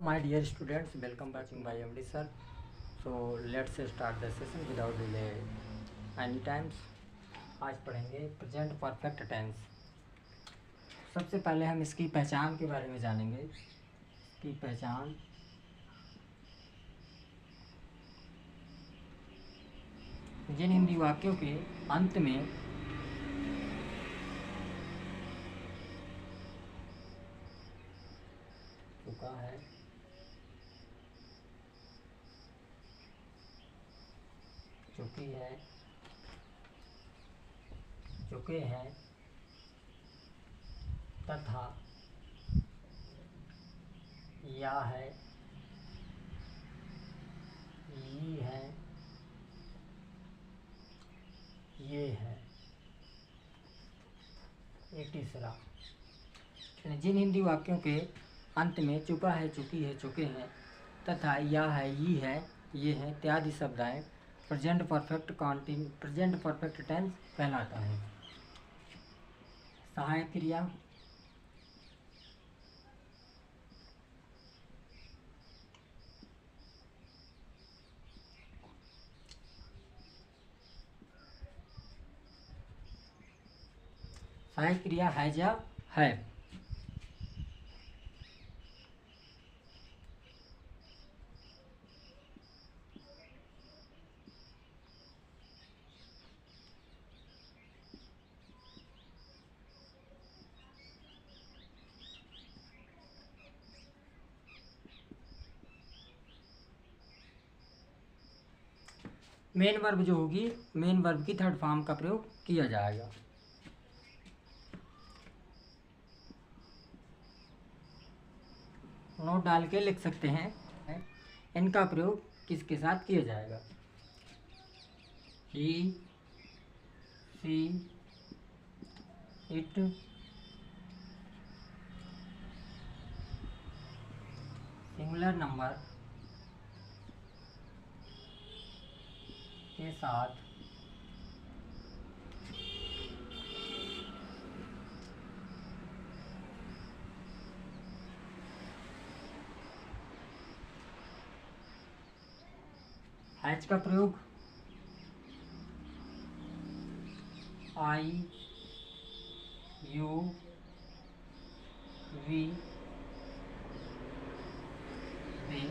My dear students, welcome back to my MD sir. So let's start the session without delay. Any times आज पढ़ेंगे present perfect tense. सबसे पहले हम इसकी पहचान के बारे में जानेंगे। इसकी पहचान जिन हिंदी वाक्यों के अंत में चुका है, चुकी है, चुके हैं तथा या है, ये है, ये है। एक तीसरा, जिन हिंदी वाक्यों के अंत में चुका है, चुकी है, चुके हैं तथा या है, ये है इत्यादि शब्द आए प्रेजेंट परफेक्ट टेंस कहलाता है। सहायक क्रिया हैज या है। मेन वर्ब जो होगी, मेन वर्ब की थर्ड फॉर्म का प्रयोग किया जाएगा। नोट डाल के लिख सकते हैं। इनका प्रयोग किसके साथ किया जाएगा? ही, सी, इट, सिंगुलर नंबर के साथ हैज का प्रयोग आई, यू, वी, दे,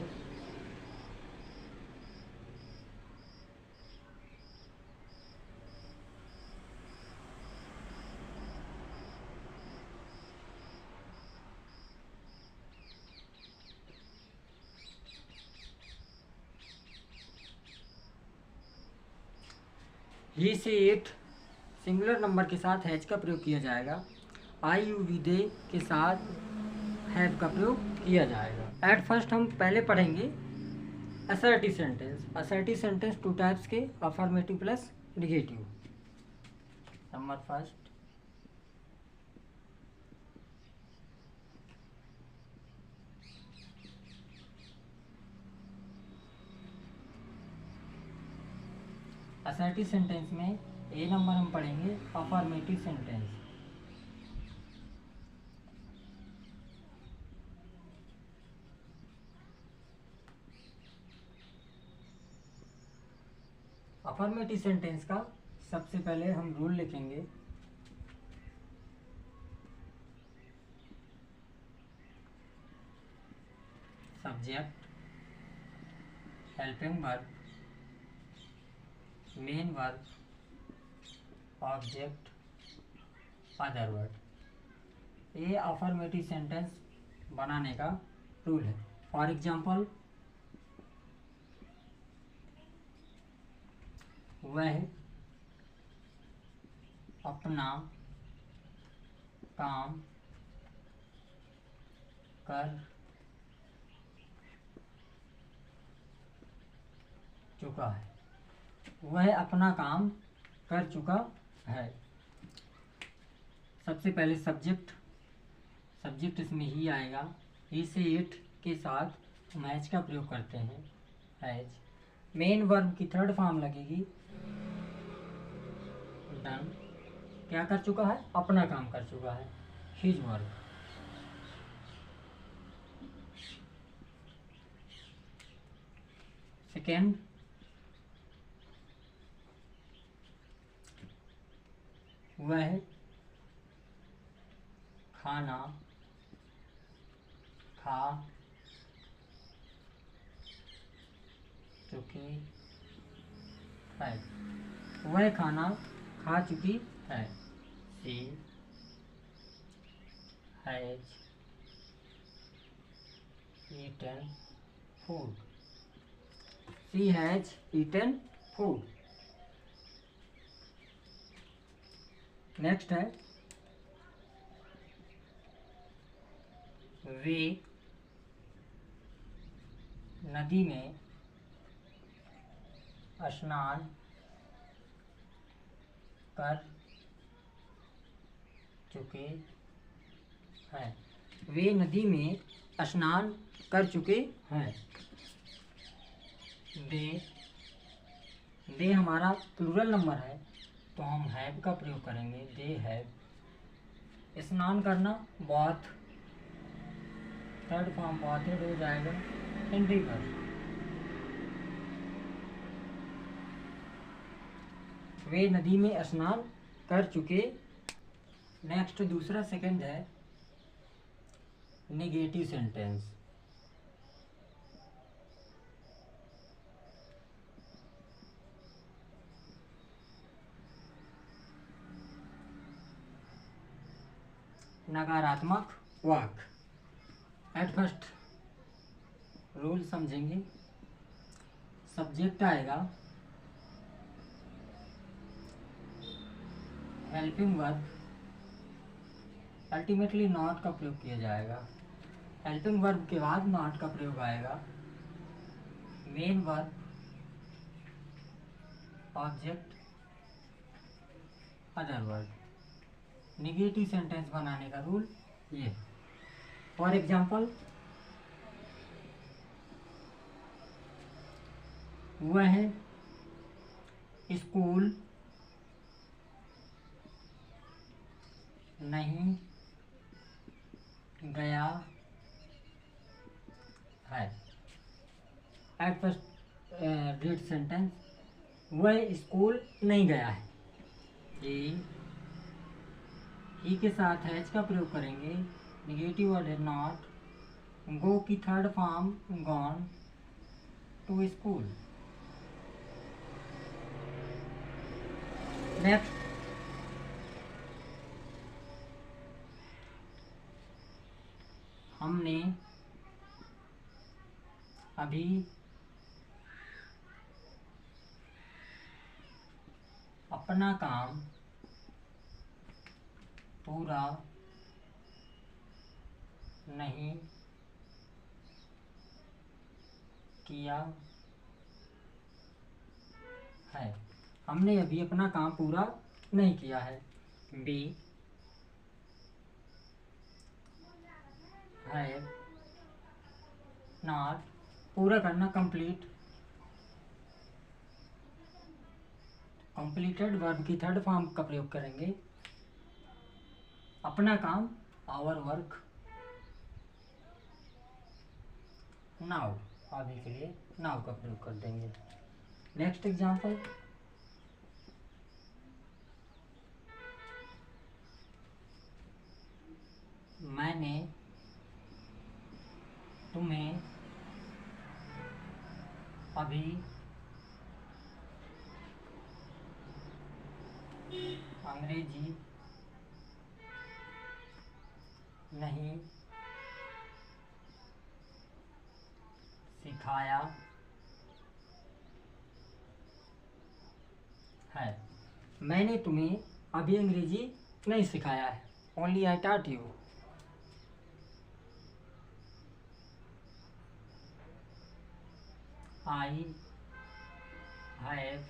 ही से इट सिंगुलर नंबर के साथ हैज का प्रयोग किया जाएगा। आई, यू, वी, दे के साथ हैव का प्रयोग किया जाएगा। एट फर्स्ट हम पहले पढ़ेंगे assertive sentence. Assertive sentence two types के, affirmative plus negative. Number first, assertive sentence में ए नंबर हम पढ़ेंगे अफर्मेटिव सेंटेंस। अफर्मेटिव सेंटेंस का सबसे पहले हम रूल लिखेंगे। Subject, helping verb, main verb, object, other word. ये अफर्मेटिव सेंटेंस बनाने का रूल है। फॉर एग्जाम्पल, वह अपना काम कर चुका है। वह अपना काम कर चुका है। सबसे पहले सब्जेक्ट इसमें ही आएगा। ही से इट के साथ हम हैज का प्रयोग करते हैं, हैज। मेन वर्ब की थर्ड फॉर्म लगेगी डन। क्या कर चुका है? अपना काम कर चुका है, हिज वर्क। सेकेंड वह खाना खा चुकी है। वह खाना खा चुकी है। She has eaten food. She has eaten food. Next है वे नदी में स्नान कर चुके हैं। वे नदी में स्नान कर चुके हैं। दे हमारा प्लूरल नंबर है तो हम हैव का प्रयोग करेंगे। They have. स्नान करना बाथ, थर्ड फॉर्म बाथेड हो जाएगा इन रिवर। वे नदी में स्नान कर चुके। नेक्स्ट दूसरा सेकंड है नेगेटिव सेंटेंस। नकारात्मक वाक्य। एट फर्स्ट रूल समझेंगे। सब्जेक्ट आएगा, हेल्पिंग वर्ब, अल्टीमेटली नॉट का प्रयोग किया जाएगा। हेल्पिंग वर्ब के बाद नॉट का प्रयोग आएगा। Main verb, object, other verb. Negative sentence बनाने का रूल ये। फॉर एग्जाम्पल, वह स्कूल नहीं गया है। एट फर्स्ट रीड सेंटेंस, वह स्कूल नहीं गया है। ही के साथ हैज का प्रयोग करेंगे। निगेटिव वर्ड है नॉट। गो की third form gone to school. Next हमने अभी अपना काम पूरा नहीं किया है। हमने अभी अपना काम पूरा नहीं किया है। बी है नॉट, पूरा करना कंप्लीट। कंप्लीटेड वर्ब की थर्ड फॉर्म का प्रयोग करेंगे। अपना काम आवर वर्क। नाउ, अभी के लिए नाउ का प्रयोग कर देंगे। नेक्स्ट एग्जांपल, मैंने तुम्हें अभी अंग्रेजी नहीं सिखाया है। मैंने तुम्हें अभी अंग्रेजी नहीं सिखाया है। Only I taught you. I have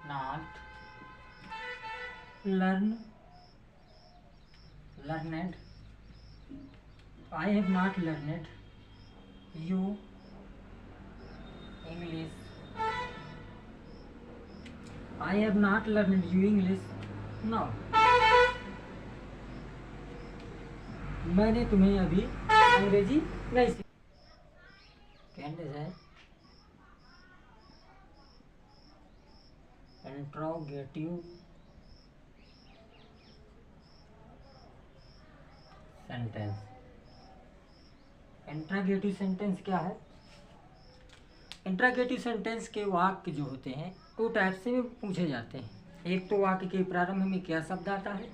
not learned. I have not learned you English. I have not learned you English now. मैंने तुम्हें अभी अंग्रेजी नहीं सीखी है। Interrogative sentence. इंट्रोगेटिव सेंटेंस क्या है? इंट्रोगेटिव सेंटेंस के वाक्य जो होते हैं टू टाइप से पूछे जाते हैं। एक तो वाक्य के प्रारंभ में क्या शब्द आता है,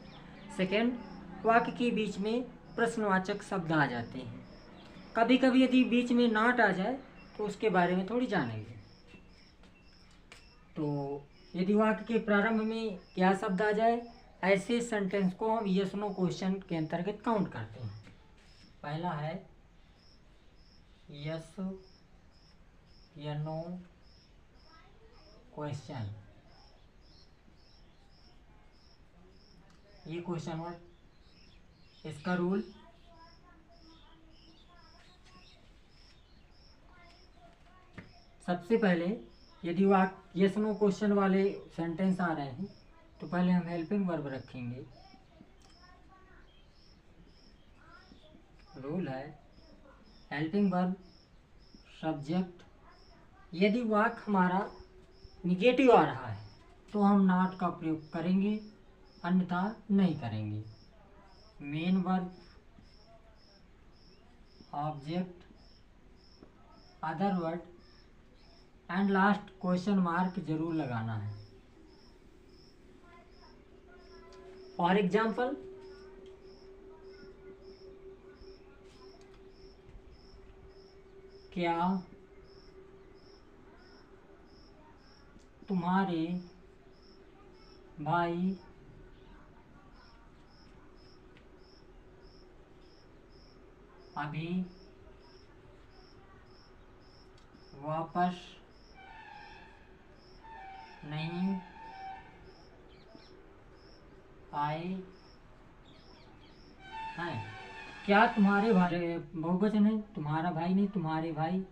सेकेंड वाक्य के बीच में प्रश्नवाचक शब्द आ जाते हैं। कभी कभी यदि बीच में नॉट आ जाए तो उसके बारे में थोड़ी जानेंगे। तो यदि वाक्य के प्रारंभ में क्या शब्द आ जाए, ऐसे सेंटेंस को हम यस नो क्वेश्चन के अंतर्गत काउंट करते हैं। पहला है यस या नो क्वेश्चन। ये क्वेश्चन वर्ड, इसका रूल सबसे पहले यदि वाक्य यस नो क्वेश्चन वाले सेंटेंस आ रहे हैं तो पहले हम हेल्पिंग वर्ब रखेंगे। रूल है हेल्पिंग वर्ब सब्जेक्ट। यदि वाक्य हमारा निगेटिव आ रहा है तो हम नॉट का प्रयोग करेंगे, अन्यथा नहीं करेंगे। Main verb, object, other word and last question mark जरूर लगाना है। फॉर एग्जाम्पल, क्या तुम्हारे भाई अभी वापस नहीं आए हैं? क्या तुम्हारे भाई, बहुवचन है, तुम्हारा भाई नहीं, तुम्हारे भाई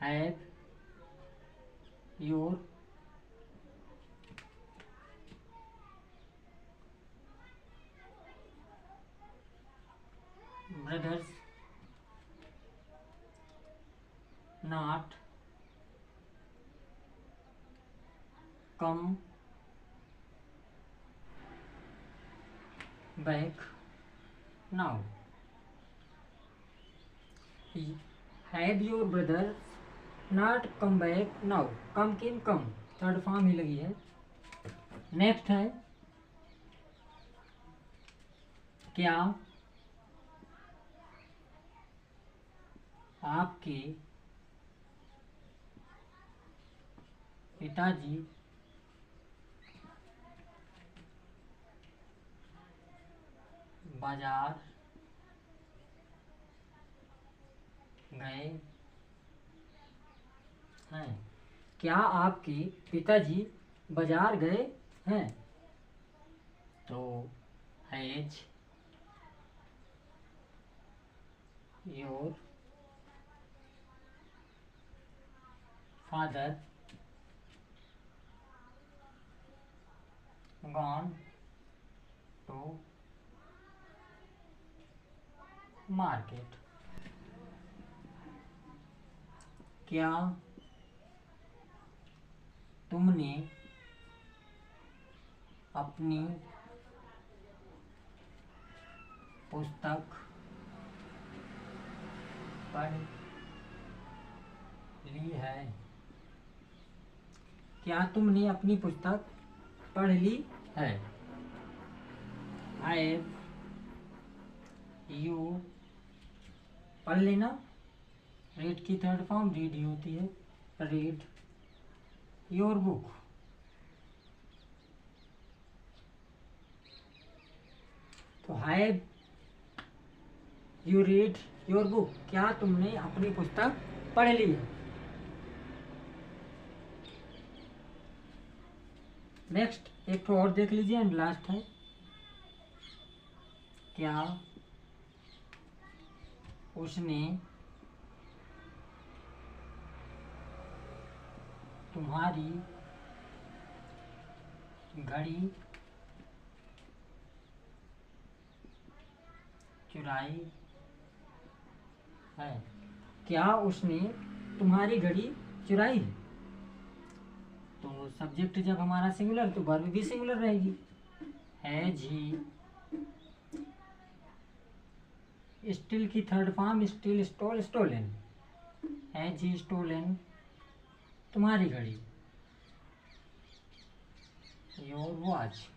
have your brothers not come back now? Have your brother not come back now. Come came come, third form ही लगी है। नेक्स्ट है क्या आपके पिताजी बाजार गए हैं? क्या आपके पिताजी बाजार गए हैं? तो has your father gone to market? क्या तुमने अपनी पुस्तक पढ़ ली है? क्या तुमने अपनी पुस्तक पढ़ ली है? हैव यू, पढ़ लेना, रीड की थर्ड फॉर्म रीड ही होती है। Read your book. तो have you read your book, क्या तुमने अपनी पुस्तक पढ़ ली है? नेक्स्ट एक तो और देख लीजिए एंड लास्ट है क्या उसने तुम्हारी घड़ी चुराई है? क्या उसने तुम्हारी घड़ी चुराई है? तो सब्जेक्ट जब हमारा सिंगुलर तो वर्ब भी सिंगुलर रहेगी। हैज ही, स्टिल की third form steal, stole, stolen. Has he stolen तुम्हारी घड़ी, योर वॉच।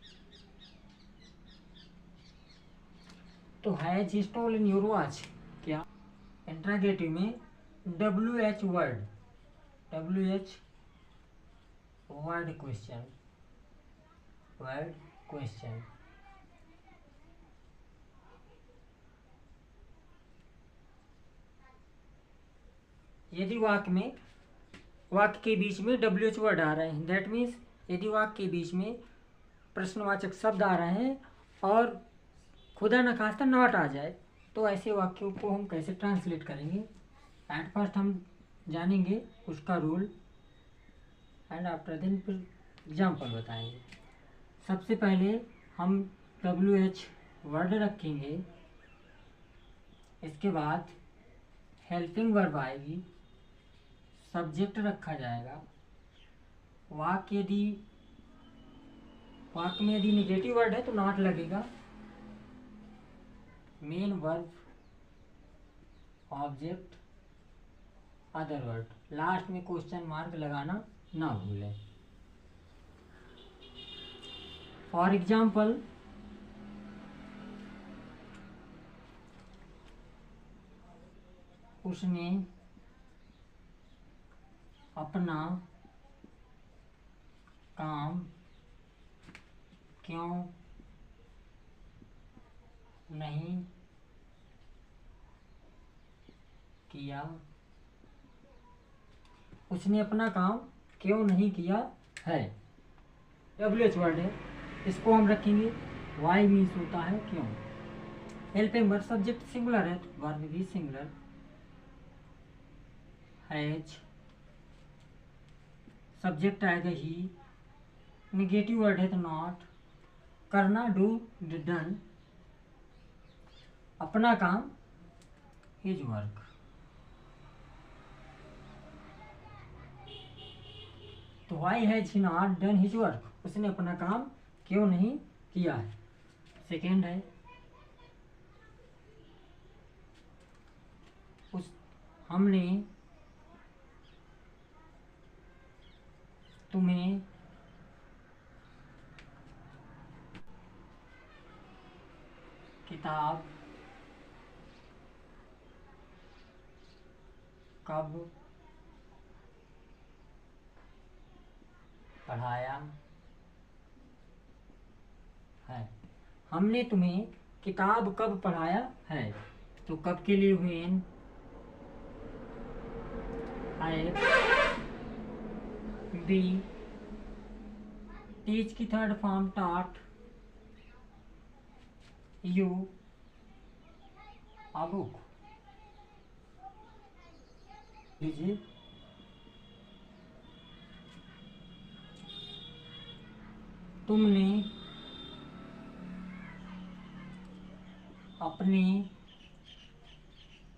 तो has he stolen your watch क्या? इंट्रागेटिव में WH word, WH word question, word question. यदि वाक्य के बीच में WH वर्ड आ रहे हैं, दैट मीन्स यदि वाक्य के बीच में प्रश्नवाचक शब्द आ रहे हैं और खुदा न खास्ता नॉट आ जाए, तो ऐसे वाक्यों को हम कैसे ट्रांसलेट करेंगे? एट फर्स्ट हम जानेंगे उसका रूल एंड आफ्टर देन फिर एग्जाम्पल बताएंगे। सबसे पहले हम WH वर्ड रखेंगे, इसके बाद हेल्पिंग वर्ब आएगी, सब्जेक्ट रखा जाएगा। वाक्य में यदि नेगेटिव वर्ड है तो नॉट लगेगा। Main verb, object, other word. Last में क्वेश्चन मार्क लगाना ना भूलें। फॉर एग्जाम्पल, उसने अपना काम क्यों नहीं किया? उसने अपना काम क्यों नहीं किया है, WH वर्ड है, इसको हम रखेंगे। वाई मीन्स होता है क्यों। हेल्पिंग वर्ब, सब्जेक्ट सिंगुलर है तो वर्ब भी सिंगुलर। हैज, सब्जेक्ट आएगा ही, नेगेटिव वर्ड है तो नॉट, करना डू, डन, अपना काम हिज वर्क। तो why has he not done his work, उसने अपना काम क्यों नहीं किया है। सेकेंड है, हमने तुम्हें किताब कब पढ़ाया है। हमने तुम्हें किताब कब पढ़ाया है, तो कब के लिए व्हेन, आई बी, टीच की third form taught, you a book. लीजिए, तुमने अपने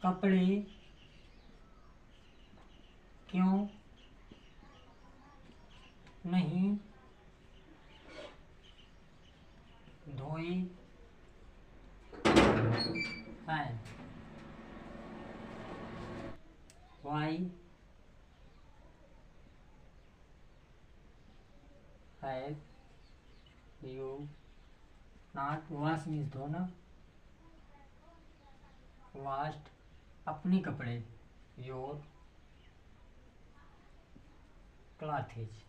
कपड़े क्यों नहीं धोए हैं। Why have you not, wash means धोना, वॉश्ड अपने कपड़े, योर क्लॉथेज।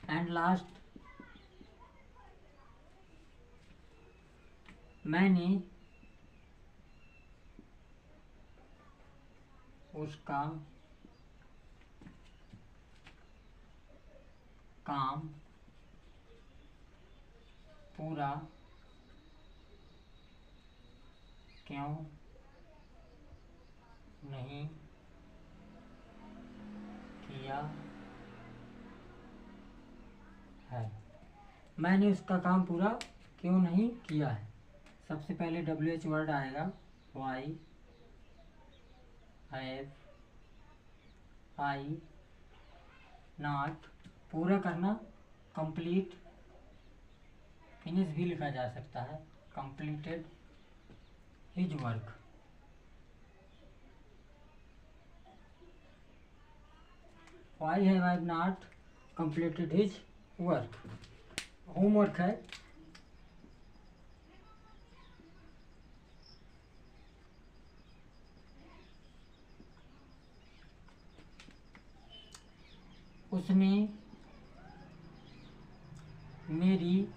एंड लास्ट, मैंने उसका काम पूरा क्यों नहीं किया है। मैंने उसका काम पूरा क्यों नहीं किया है। सबसे पहले WH वर्ड आएगा, वाई हैव आई नॉट पूरा करना, कंप्लीट, फिनिश भी लिखा जा सकता है, completed his work. Why have I not completed his work, homework है। उसने मेरी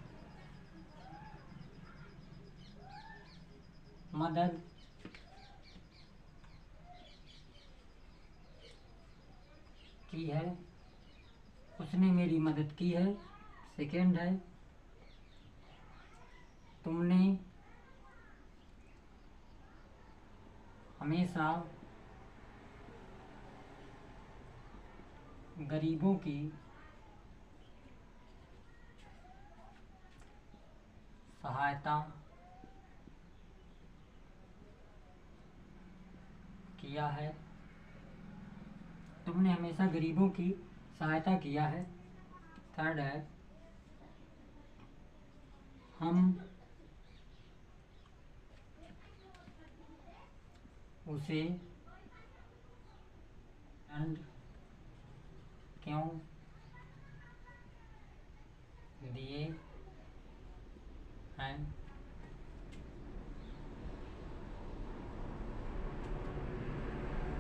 मदद की है, उसने मेरी मदद की है। सेकेंड है, तुमने हमेशा गरीबों की सहायता किया है, तुमने हमेशा गरीबों की सहायता किया है। थर्ड है, हम उसे दंड क्यों दिए हैं।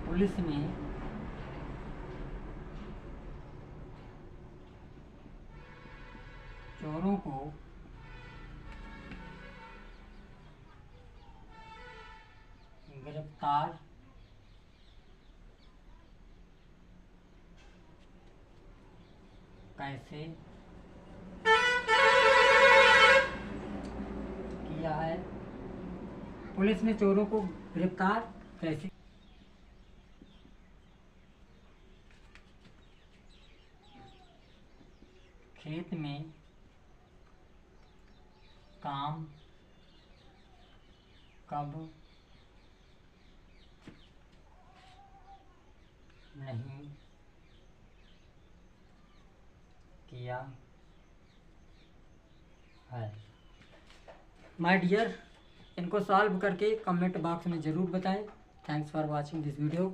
पुलिस ने चोरों को गिरफ्तार कैसे किया है, पुलिस ने चोरों को गिरफ्तार कैसे। खेत में काम कब नहीं किया है। माय डियर, इनको सॉल्व करके कमेंट बॉक्स में ज़रूर बताएं। Thanks for watching this video.